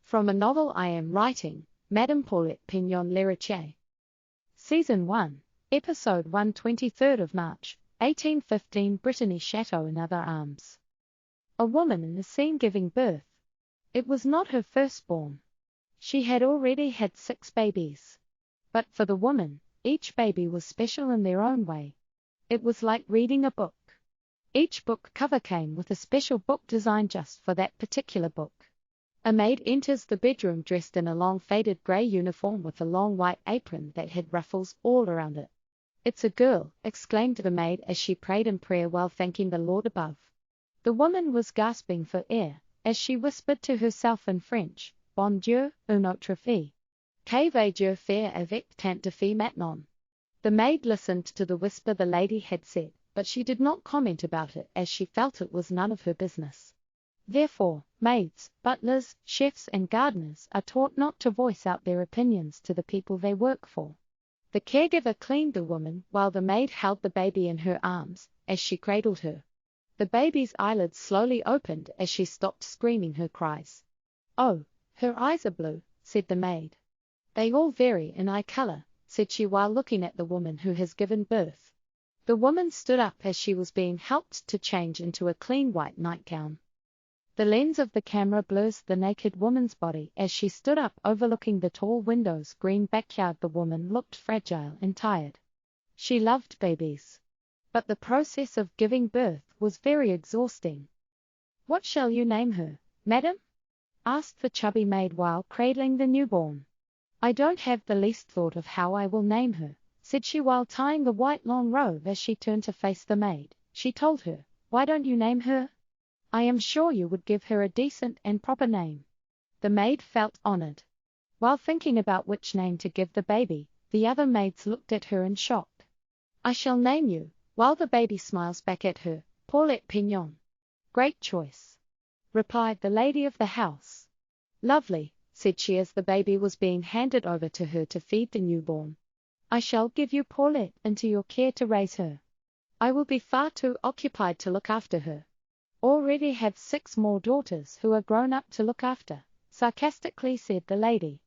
From a novel I am writing, Madame Paulette Pignon l'héritier. Season 1, Episode 1, 23rd of March, 1815. Brittany Château in other arms. A woman in the scene giving birth. It was not her firstborn. She had already had 6 babies. But for the woman, each baby was special in their own way. It was like reading a book. Each book cover came with a special book designed just for that particular book. A maid enters the bedroom dressed in a long faded grey uniform with a long white apron that had ruffles all around it. "It's a girl," exclaimed the maid as she prayed in prayer while thanking the Lord above. The woman was gasping for air, as she whispered to herself in French, "Bon Dieu, autre fille. vais-je, faire, avec, tant maintenant." The maid listened to the whisper the lady had said, but she did not comment about it as she felt it was none of her business. Therefore, maids, butlers, chefs and gardeners are taught not to voice out their opinions to the people they work for. The caregiver cleaned the woman while the maid held the baby in her arms as she cradled her. The baby's eyelids slowly opened as she stopped screaming her cries. "Oh, her eyes are blue," said the maid. "They all vary in eye color," said she while looking at the woman who has given birth. The woman stood up as she was being helped to change into a clean white nightgown. The lens of the camera blurs the naked woman's body as she stood up overlooking the tall windows' green backyard. The woman looked fragile and tired. She loved babies. But the process of giving birth was very exhausting. "What shall you name her, madam?" asked the chubby maid while cradling the newborn. "I don't have the least thought of how I will name her," said she while tying the white long robe. As she turned to face the maid, she told her, "Why don't you name her? I am sure you would give her a decent and proper name." The maid felt honored. While thinking about which name to give the baby, the other maids looked at her in shock. "I shall name you," while the baby smiles back at her, "Paulette Pignon." "Great choice," replied the lady of the house. "Lovely," said she as the baby was being handed over to her to feed the newborn. "I shall give you Paulette into your care to raise her. I will be far too occupied to look after her. Already have 6 more daughters who are grown up to look after," sarcastically said the lady.